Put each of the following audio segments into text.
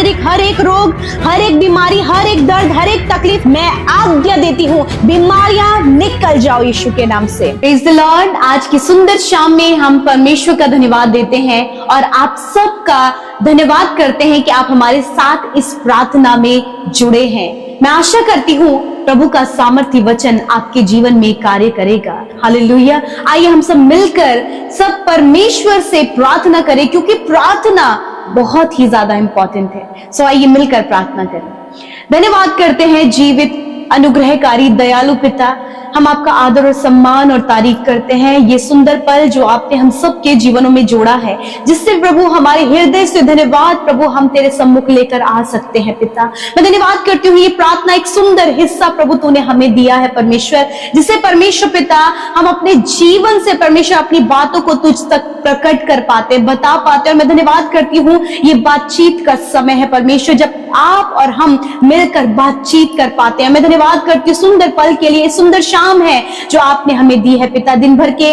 शारीरिक हर एक रोग, हर एक बीमारी, हर एक दर्द, हर एक तकलीफ मैं आज्ञा देती हूँ, बीमारियां निकल जाओ यीशु के नाम से। Praise the Lord. आज की सुंदर शाम में हम परमेश्वर का धन्यवाद देते हैं और आप सबका धन्यवाद करते हैं कि आप हमारे साथ इस प्रार्थना में जुड़े हैं। मैं आशा करती हूँ प्रभु का सामर्थ्य वचन आपके जीवन में कार्य करेगा। हालेलुया। आइए हम सब मिलकर सब परमेश्वर से प्रार्थना करें, क्योंकि प्रार्थना बहुत ही ज्यादा इंपॉर्टेंट है। सो आइए मिलकर प्रार्थना करें। धन्यवाद करते हैं जीवित, अनुग्रहकारी, दयालु पिता, हम आपका आदर और सम्मान और तारीफ करते हैं ये सुंदर पल जो आपने हम सबके जीवनों में जोड़ा है, जिससे प्रभु हमारे हृदय से धन्यवाद प्रभु हम तेरे सम्मुख लेकर आ सकते हैं। पिता मैं धन्यवाद करती हूँ, ये प्रार्थना एक सुंदर हिस्सा प्रभु तूने हमें दिया है परमेश्वर, जिससे परमेश्वर पिता हम अपने जीवन से परमेश्वर अपनी बातों को तुझ तक प्रकट कर पाते, बता पाते। और मैं धन्यवाद करती हूँ ये बातचीत का समय है परमेश्वर, जब आप और हम मिलकर बातचीत कर पाते हैं। मैं धन्यवाद करती हूँ सुंदर पल के लिए, सुंदर शाम है जो आपने हमें दी है पिता। दिन भर के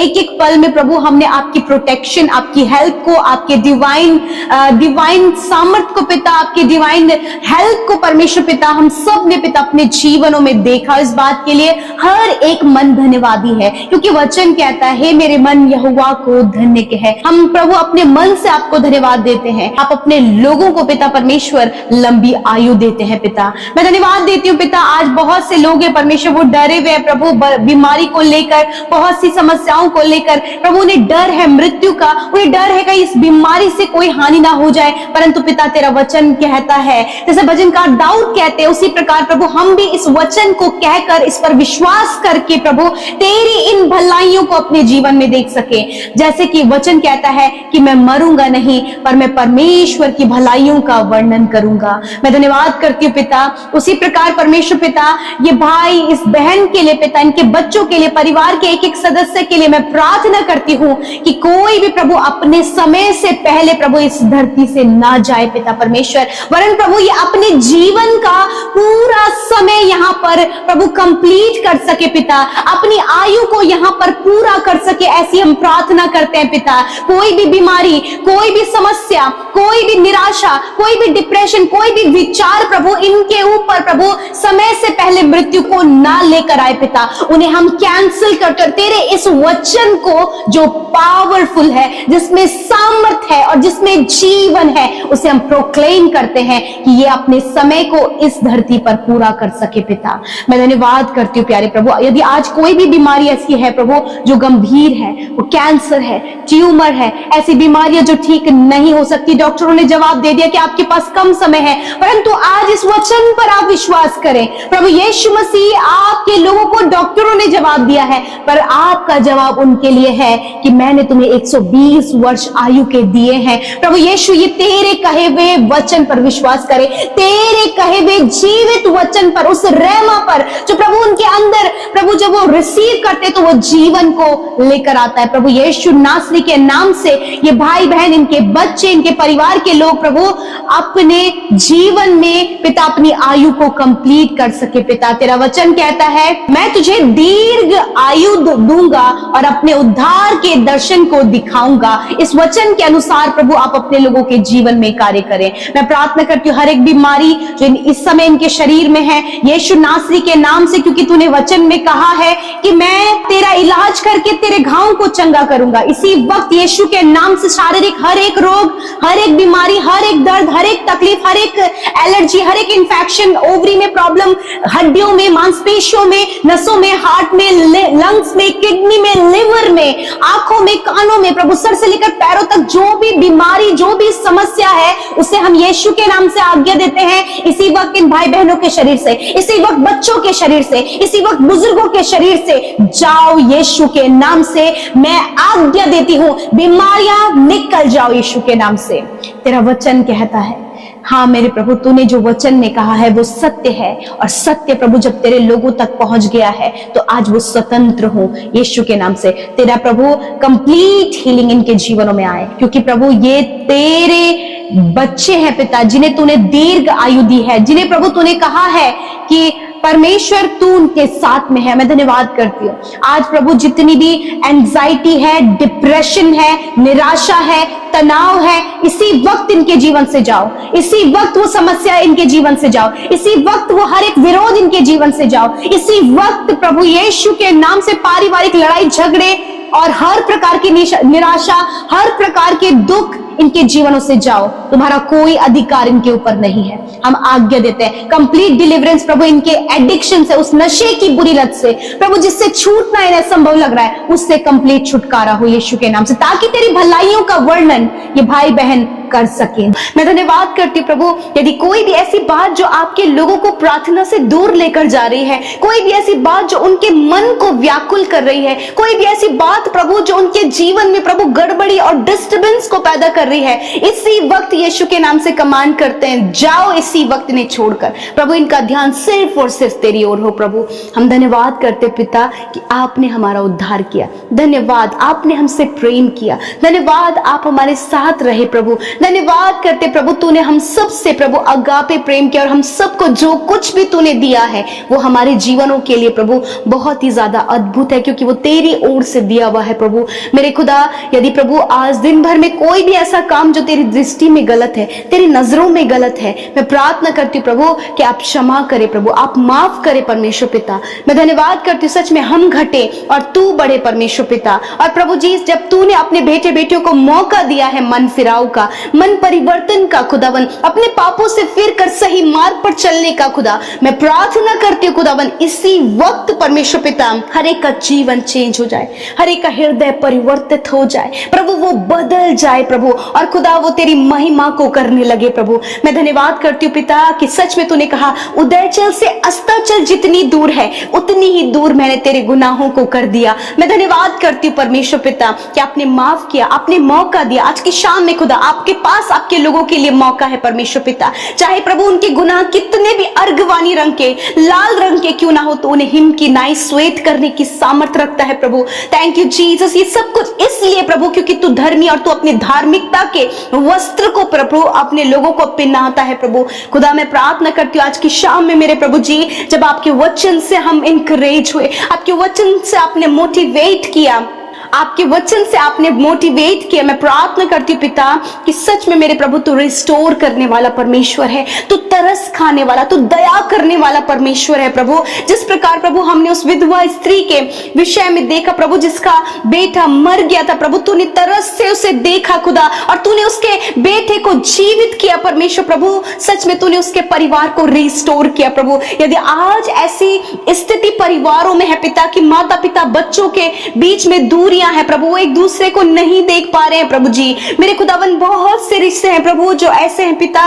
एक एक पल में प्रभु हमने आपकी प्रोटेक्शन, आपकी हेल्प को, आपके डिवाइन सामर्थ को पिता, आपके डिवाइन हेल्प को परमेश्वर पिता हम सब ने पिता अपने जीवनों में देखा। इस बात के लिए हर एक मन धन्यवादी है, क्योंकि वचन कहता है मेरे मन यहोवा को धन्य के है। हम प्रभु अपने मन से आपको धन्यवाद देते हैं। आप अपने लोगों को पिता परमेश्वर लंबी आयु देते हैं पिता। मैं धन्यवाद देती हूँ पिता, आज बहुत से लोग हैं परमेश्वर वो डरे हुए प्रभु, बीमारी को लेकर, बहुत सी समस्याओं को लेकर प्रभु उन्हें डर है मृत्यु का, उन्हें डर है कि इस बीमारी से कोई हानि ना हो जाए। परंतु पिता तेरा वचन कहता है, जैसे भजनकार दाऊद कहते हैं उसी प्रकार प्रभु हम भी इस वचन को कहकर, इस पर विश्वास करके प्रभु तेरी इन भलाइयों को अपने जीवन में देख सके। जैसे कि वचन कहता है कि मैं मरूंगा नहीं, पर मैं परमेश्वर की भलाइयों का वर्णन करूंगा। मैं धन्यवाद करती हूँ पिता, उसी प्रकार परमेश्वर पिता ये भाई, इस बहन के लिए पिता, इनके बच्चों के लिए, परिवार के एक एक सदस्य के लिए मैं प्रार्थना करती हूँ कि कोई भी प्रभु अपने समय से पहले प्रभु इस धरती से ना जाए पिता परमेश्वर, वरन प्रभु ये अपने जीवन का पूरा समय यहाँ पर प्रभु कंप्लीट कर सके पिता, अपनी आयु को यहाँ पर पूरा कर सके, ऐसी हम प्रार्थना करते हैं पिता। कोई भी बीमारी, कोई भी समस्या, कोई भी निराशा, कोई भी डिप्रेशन, कोई भी विचार प्रभु इनके ऊपर प्रभु समय से पहले मृत्यु को ना लेकर आए पिता, उन्हें हम कैंसिल करते तेरे इस वचन को जो पावरफुल है, जिसमें सामर्थ है और जिसमें जीवन है, उसे हम प्रोक्लेम करते हैं कि ये अपने समय को इस धरती पर पूरा कर सके पिता। मैं धन्यवाद करती हूँ प्यारे प्रभु, यदि आज कोई भी बीमारी ऐसी है प्रभु जो गंभीर है, वो कैंसर है, ट्यूमर है, ऐसी बीमारियां जो ठीक नहीं हो सकती, डॉक्टरों ने जवाब दे दिया कि आपके पास कम समय है, परंतु आज इस वचन पर आप विश्वास करें प्रभु यीशु मसीह, आपके लोगों को डॉक्टरों ने जवाब दिया है, पर आपका जवाब उनके लिए है कि मैंने तुम्हें 120 वर्ष आयु के दिए हैं। प्रभु यीशु ये तेरे कहे हुए वचन पर विश्वास करें, तेरे कहे हुए जीवित वचन पर, उस रहमा पर जो प्रभु उनके अंदर प्रभु जब वो रिसीव करते तो वो जीवन को लेकर आता है। प्रभु यीशु नासरी के नाम से ये भाई बहन, इनके बच्चे, इनके परिवार के लोग प्रभु अपने जीवन में पिता अपनी आयु को कंप्लीट कर सके पिता। तेरा वचन कहता है मैं तुझे दीर्घ आयु दूंगा और अपने उद्धार के दर्शन को दिखाऊंगा। इस वचन के अनुसार प्रभु आप अपने लोगों के जीवन में कार्य करें। मैं प्रार्थना करती हूँ हर एक बीमारी जो इस समय इनके शरीर में है, यीशु नासरी के नाम से, क्योंकि तूने वचन में कहा है कि मैं तेरा इलाज करके तेरे घावों को चंगा करूंगा। इसी वक्त यीशु के नाम से शारीरिक हर एक रोग, हर एक बीमारी, हर एक दर्द, हर एक तकलीफ, हर एक एलर्जी, हर एक इंफेक्शन, ओवरी में प्रॉब्लम, हड्डियों में, मांसपेशियों में, नसों में, हार्ट में, लंग्स में, किडनी में, लिवर में, आंखों में, कानों में, प्रभु सर से लेकर पैरों तक जो भी बीमारी, जो भी समस्या है, उसे हम यीशु के नाम से आज्ञा देते हैं। इसी वक्त इन भाई बहनों के शरीर से, इसी वक्त बच्चों के शरीर से, इसी वक्त बुजुर्गों के शरीर से जाओ यीशु के नाम से। मैं आज्ञा देती हूं बीमारियां निकल जाओ यीशु के नाम से। तेरा वचन कहता है, हाँ मेरे प्रभु, तूने जो वचन ने कहा है वो सत्य है, और सत्य प्रभु जब तेरे लोगों तक पहुंच गया है तो आज वो स्वतंत्र हो यीशु के नाम से। तेरा प्रभु कंप्लीट हीलिंग इनके जीवनों में आए, क्योंकि प्रभु ये तेरे बच्चे हैं पिता, जिन्हें तूने दीर्घ आयु दी है, जिन्हें प्रभु तूने कहा है कि परमेश्वर तू उनके साथ में है। मैं धन्यवाद करती हूँ आज प्रभु जितनी भी एंजाइटी है, डिप्रेशन है, निराशा है, तनाव है, इसी वक्त इनके जीवन से जाओ, इसी वक्त वो समस्या इनके जीवन से जाओ, इसी वक्त वो हर एक विरोध इनके जीवन से जाओ, इसी वक्त प्रभु यीशु के नाम से पारिवारिक लड़ाई झगड़े और हर प्रकार की निराशा, हर प्रकार के दुख इनके जीवनों से जाओ। तुम्हारा कोई अधिकार इनके ऊपर नहीं है। हम आज्ञा देते हैं कंप्लीट डिलीवरेंस प्रभु इनके एडिक्शन से, उस नशे की बुरी लत से प्रभु, जिससे छूटना इन्हें संभव लग रहा है, उससे कंप्लीट छुटकारा हो यीशु के नाम से, ताकि तेरी भलाइयों का वर्णन ये भाई बहन कर सके। मैं धन्यवाद करती हूँ प्रभु, यदि कोई भी ऐसी बात जो आपके लोगों को प्रार्थना से दूर लेकर जा रही है, कोई भी ऐसी बात जो उनके मन को व्याकुल कर रही है, कोई भी ऐसी बात प्रभु जो उनके जीवन में प्रभु गड़बड़ी और डिस्टर्बेंस को पैदा कर रही है, इसी वक्त यीशु के नाम से कमांड करते हैं, जाओ इसी वक्त इन्हें छोड़कर। प्रभु इनका ध्यान सिर्फ और सिर्फ तेरी ओर हो। प्रभु हम धन्यवाद करते पिता कि आपने हमारा उद्धार किया, धन्यवाद आपने हमसे प्रेम किया, धन्यवाद आप हमारे साथ रहे प्रभु, धन्यवाद करते प्रभु तूने हम सब से प्रभु अगापे प्रेम किया और हम सबको जो कुछ भी तूने दिया है वो हमारे जीवनों के लिए प्रभु बहुत ही ज्यादा अद्भुत है, क्योंकि वो तेरी ओर से दिया हुआ है। प्रभु मेरे खुदा, यदि प्रभु आज दिन भर में कोई भी ऐसा काम जो तेरी दृष्टि में गलत है, तेरी नजरों में गलत है, मैं प्रार्थना करती हूँ प्रभु कि आप क्षमा करे प्रभु, आप माफ करे परमेश्वर पिता। मैं धन्यवाद करती हूँ सच में हम घटे और तू बढ़े परमेश्वर पिता। और प्रभु जी जब तूने अपने बेटे बेटियों को मौका दिया है मन फिराव का, मन परिवर्तन का खुदावन, अपने पापों से फिर कर सही मार्ग पर चलने का खुदा, मैं प्रार्थना करती हूँ खुदावन इसी वक्त परमेश्वर पिता हर एक का जीवन चेंज हो जाए, हर एक का हृदय परिवर्तित हो जाए प्रभु, वो बदल जाए प्रभु, और खुदा वो तेरी महिमा को करने लगे प्रभु। मैं धन्यवाद करती हूँ पिता कि सच में तूने कहा उदयचल से अस्ताचल जितनी दूर है उतनी ही दूर मैंने तेरे गुनाहों को कर दिया। मैं धन्यवाद करती हूँ परमेश्वर पिता कि आपने माफ किया, आपने मौका दिया। आज की शाम में खुदा आपके पास आपके लोगों के लिए मौका है परमेश्वर पिता, चाहे प्रभु उनके गुनाह कितने भी अर्गवानी रंग के, लाल रंग के क्यों ना हो, तो उन्हें हिम की नाई श्वेत करने की सामर्थ रखता है प्रभु। थैंक यू जीसस, ये सब कुछ इसलिए प्रभु क्योंकि तू धर्मी और तू अपनी धार्मिकता के वस्त्र को प्रभु अपने लोगों को पहनाता है प्रभु। खुदा मैं प्रार्थना करती हूँ आज की शाम में मेरे प्रभु जी, जब आपके वचन से हम इनकरेज हुए, आपके वचन से आपने मोटिवेट किया, आपके वचन से आपने मोटिवेट किया, मैं प्रार्थना करती हूँ पिता कि सच में मेरे प्रभु तू रिस्टोर करने वाला परमेश्वर है, तू तरस खाने वाला, तू दया करने वाला परमेश्वर है प्रभु। जिस प्रकार प्रभु हमने उस विधवा स्त्री के विषय में देखा प्रभु, जिसका बेटा मर गया था प्रभु, तूने तरस से उसे देखा खुदा और तूने उसके बेटे को जीवित किया परमेश्वर प्रभु। सच में तूने उसके परिवार को रिस्टोर किया प्रभु। यदि आज ऐसी स्थिति परिवारों में है पिता कि माता पिता बच्चों के बीच में दूरियां है प्रभु, वो एक दूसरे को नहीं देख पा रहे हैं प्रभु जी, मेरे खुदावन बहुत से रिश्ते हैं प्रभु जो ऐसे हैं पिता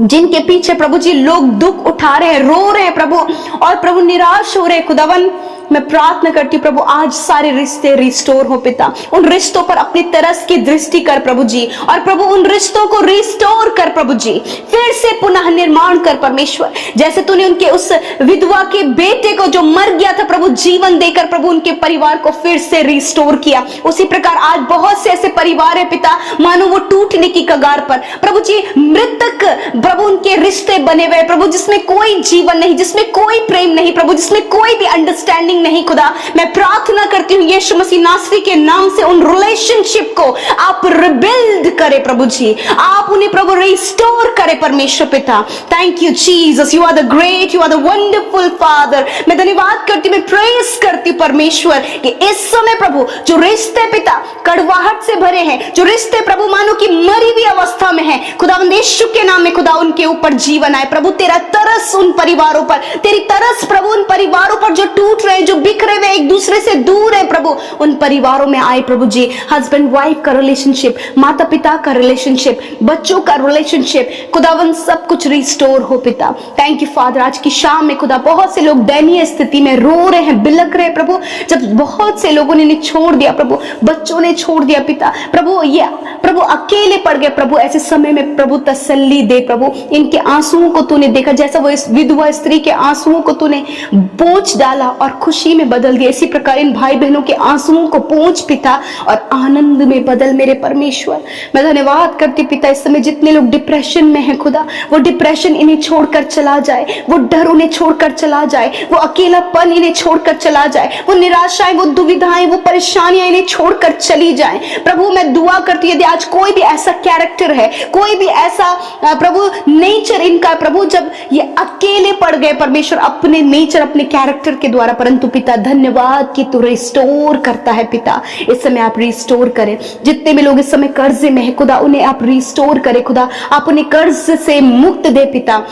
जिनके पीछे प्रभु जी लोग दुख उठा रहे हैं, रो रहे हैं प्रभु, और प्रभु निराश हो रहे हैं खुदावन। मैं प्रार्थना करती हूँ प्रभु आज सारे रिश्ते रिस्टोर हो पिता, उन रिश्तों पर अपनी तरस की दृष्टि कर प्रभु जी, और प्रभु उन रिश्तों को रिस्टोर कर प्रभु जी, फिर से पुनः निर्माण कर परमेश्वर। जैसे तूने उनके उस विधवा के बेटे को जो मर गया था प्रभु जीवन देकर प्रभु उनके परिवार को फिर से रिस्टोर किया, उसी प्रकार आज बहुत से ऐसे परिवार है पिता मानो वो टूटने की कगार पर प्रभु जी, मृतक प्रभु उनके रिश्ते बने हुए प्रभु, जिसमें कोई जीवन नहीं, जिसमें कोई प्रेम नहीं प्रभु, जिसमें कोई भी अंडरस्टैंडिंग नहीं खुदा। मैं प्रार्थना करती हूँ यीशु मसीह नासरी के नाम से उन रिलेशनशिप को आप रिबिल्ड करें प्रभु जी, आप उन्हें प्रभु रिस्टोर करें परमेश्वर पिता। Thank you Jesus, you are the great, you are the wonderful father. मैं धन्यवाद करती हूँ, मैं प्रेज करती हूँ परमेश्वर कि इस समय प्रभु जो रिश्ते पिता कड़वाहट से भरे हैं, जो रिश्ते प्रभु मानो कि मरी हुई अवस्था में है, खुदावंद यीशु के नाम में खुदा उनके ऊपर जीवन आए प्रभु। तेरा तरस उन परिवारों पर, तेरी तरस प्रभु उन परिवारों पर जो टूट रहे, जो बिखरे हुए एक दूसरे से दूर है प्रभु, उन परिवारों में आए प्रभु जी। हस्बैंड वाइफ का रिलेशनशिप, माता पिता का रिलेशनशिप, बच्चों का रिलेशनशिप, खुदावन सब कुछ रिस्टोर हो पिता। Thank you father. आज की शाम में खुदा बहुत से लोग दयनीय स्थिति में रो रहे हैं, बिलक रहे प्रभु, जब बहुत से लोगों ने छोड़ दिया प्रभु, बच्चों ने छोड़ दिया पिता प्रभु, ये प्रभु अकेले पड़ गए प्रभु। ऐसे समय में प्रभु तसल्ली दे प्रभु, इनके आंसुओं को तूने देखा, जैसा वो इस विधवा स्त्री के आंसुओं को तूने पोंछ डाला और खुश खुशी में बदल दिया, इसी प्रकार इन भाई बहनों के आंसुओं को पोंछ पिता और आनंद में बदल मेरे परमेश्वर। मैं धन्यवाद करती पिता, इस समय जितने लोग डिप्रेशन में हैं खुदा, वो डिप्रेशन इन्हें छोड़कर चला जाए, वो डर उन्हें छोड़कर चला जाए, वो अकेलापन इन्हें छोड़कर चला जाए, वो निराशाएं, वो दुविधाएं, वो परेशानियां इन्हें छोड़कर चली जाएं। प्रभु मैं दुआ करती हूँ, यदि आज कोई भी ऐसा कैरेक्टर है, कोई भी ऐसा प्रभु नेचर इनका, प्रभु जब ये अकेले पड़ गए परमेश्वर अपने नेचर अपने कैरेक्टर के द्वारा, परंतु पिता धन्यवाद कि तू रिस्टोर करता है पिता। इस समय आप रिस्टोर करें, जितने भी लोग इस समय कर्जे में है खुदा उन्हें आप रिस्टोर करें खुदा, आप उन्हें कर्ज से मुक्त दे पिता,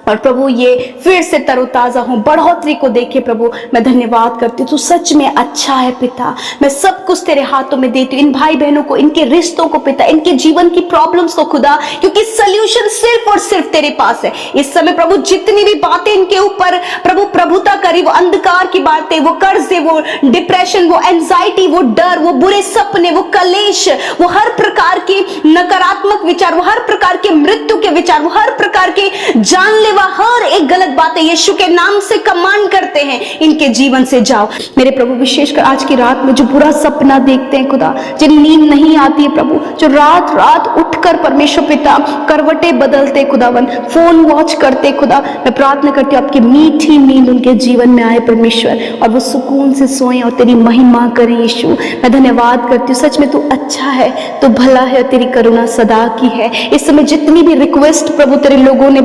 और प्रभु ये फिर से तरोताजा हो, बढ़ोतरी को देखे। प्रभु मैं धन्यवाद करती हूँ, तू सच में अच्छा है पिता। मैं सब कुछ तेरे हाथों में देती हूँ, इन भाई बहनों को, इनके रिश्तों को पिता, इनके जीवन की प्रॉब्लम्स को खुदा, क्योंकि सोल्यूशन सिर्फ और सिर्फ तेरे पास है। इस समय प्रभु जितनी भी बातें इनके ऊपर प्रभु प्रभुता करी, वो अंधकार की बातें, वो कर्ज, वो डिप्रेशन, वो एंजाइटी, वो डर, वो बुरे सपने, वो कलेश, वो हर प्रकार के नकारात्मक विचार, वो हर प्रकार के मृत्यु के विचार, वो हर प्रकार के जानलेवा हर एक गलत बातें यीशु के नाम से कमांड करते हैं, इनके जीवन से जाओ मेरे प्रभु। विशेषकर आज की रात में जो बुरा सपना देखते हैं खुदा, जिन नींद नहीं आती है प्रभु, जो रात रात उठकर परमेश्वर पिता करवटे बदलते खुदावन, फोन वॉच करते खुदा, मैं प्रार्थना करती हूँ आपकी मीठी नींद उनके जीवन में आए परमेश्वर, और वो सुकून से सोएं और तेरी महिमा करें यीशु। मैं धन्यवाद करती हूँ, सच में तू अच्छा है, तू भला है, तेरी करुणा सदा की है। इस समय जितनी भी रिक्वेस्ट प्रभु तेरे लोगों ने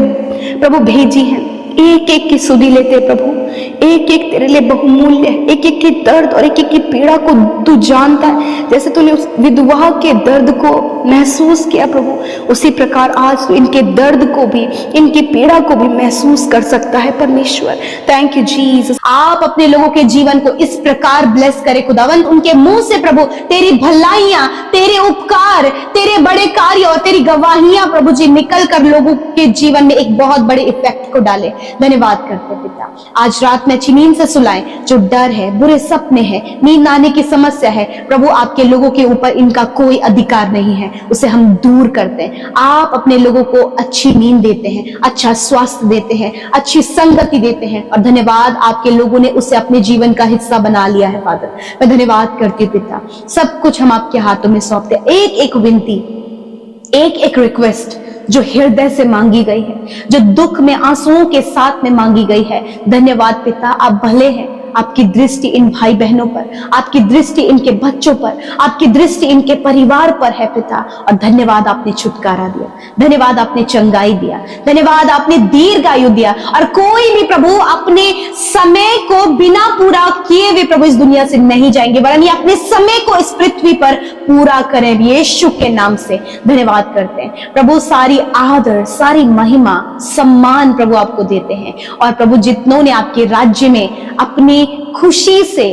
प्रभु भेजी है, एक एक की सुधी लेते प्रभु, एक एक तेरे लिए बहुमूल्य है, एक एक की दर्द और एक एक की पीड़ा को तू जानता है। जैसे तूने उस विधवा के दर्द को महसूस किया प्रभु, उसी प्रकार आज तू इनके दर्द को भी, इनकी पीड़ा को भी महसूस कर सकता है परमेश्वर। Thank you Jesus. आप अपने लोगों के जीवन को इस प्रकार ब्लेस करे खुदावन, उनके मुंह से प्रभु तेरी भलाइयां, तेरे उपकार, तेरे बड़े कार्य और तेरी गवाहियां प्रभु जी निकल कर लोगों के जीवन में एक बहुत बड़े इफेक्ट को डाले। धन्यवाद करते पिता, आज रात में अच्छी नींद से सुलाएं। जो डर है, बुरे सपने हैं, नींद आने की समस्या है प्रभु, आपके लोगों के ऊपर इनका कोई अधिकार नहीं है, उसे हम दूर करते हैं। आप अपने लोगों को अच्छी नींद देते हैं, अच्छा स्वास्थ्य देते हैं, अच्छी संगति देते हैं, और धन्यवाद आपके लोगों ने उसे अपने जीवन का हिस्सा बना लिया है फादर। मैं धन्यवाद करती हूँ पिता, सब कुछ हम आपके हाथों में सौंपते हैं। एक एक विनती, एक एक रिक्वेस्ट जो हृदय से मांगी गई है, जो दुख में आंसुओं के साथ में मांगी गई है, धन्यवाद पिता, आप भले हैं। आपकी दृष्टि इन भाई बहनों पर, आपकी दृष्टि इनके बच्चों पर, आपकी दृष्टि इनके परिवार पर है पिता, और धन्यवाद आपने छुटकारा दिया, धन्यवाद आपने चंगाई दिया, धन्यवाद आपने दीर्घायु दिया। और कोई भी प्रभु अपने समय को बिना पूरा किए हुए प्रभु इस दुनिया से नहीं जाएंगे, वरन ये अपने समय को इस पृथ्वी पर पूरा करें यीशु के नाम से। धन्यवाद करते हैं प्रभु, सारी आदर, सारी महिमा, सम्मान प्रभु आपको देते हैं। और प्रभु जितनों ने आपके राज्य में अपनी खुशी से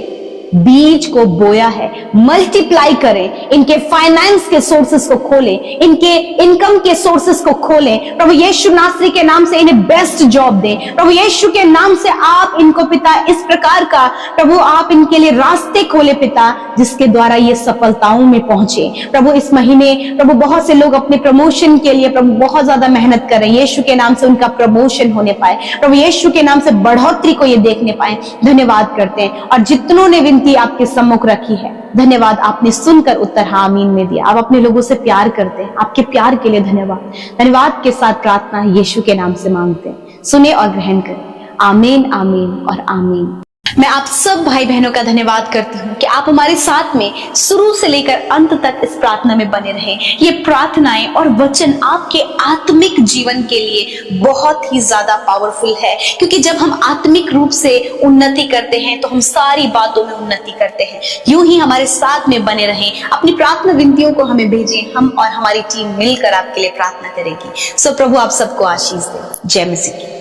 बीज को बोया है, मल्टीप्लाई करें, इनके फाइनेंस के सोर्सेस को खोलें, इनके इनकम के सोर्सेस को खोलें प्रभु यीशु नासरी के नाम से। इन्हें बेस्ट जॉब दें प्रभु यीशु के नाम से। आप इनको पिता इस प्रकार का प्रभु आप इनके लिए रास्ते खोले पिता, जिसके द्वारा ये सफलताओं में पहुंचे प्रभु। इस महीने प्रभु बहुत से लोग अपने प्रमोशन के लिए प्रभु बहुत ज्यादा मेहनत कर रहे हैं, यीशु के नाम से उनका प्रमोशन होने पाए प्रभु, यीशु के नाम से बढ़ोतरी को ये देखने पाए। धन्यवाद करते हैं। और जितनों ने विनती आपके सम्मुख रखी है, धन्यवाद आपने सुनकर उत्तर आमीन में दिया। आप अपने लोगों से प्यार करते हैं, आपके प्यार के लिए धन्यवाद। धन्यवाद के साथ प्रार्थना यीशु के नाम से मांगते हैं, सुने और ग्रहण करें। आमीन, आमीन और आमीन। मैं आप सब भाई बहनों का धन्यवाद करती हूँ कि आप हमारे साथ में शुरू से लेकर अंत तक इस प्रार्थना में बने रहें। ये प्रार्थनाएं और वचन आपके आत्मिक जीवन के लिए बहुत ही ज्यादा पावरफुल है, क्योंकि जब हम आत्मिक रूप से उन्नति करते हैं तो हम सारी बातों में उन्नति करते हैं। यूं ही हमारे साथ में बने रहें, अपनी प्रार्थना विनतियों को हमें भेजें, हम और हमारी टीम मिलकर आपके लिए प्रार्थना करेगी। सो प्रभु आप सबको आशीष दे। जय मसीह की।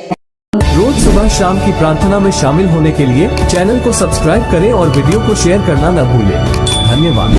रोज सुबह शाम की प्रार्थना में शामिल होने के लिए चैनल को सब्सक्राइब करें और वीडियो को शेयर करना न भूलें। धन्यवाद।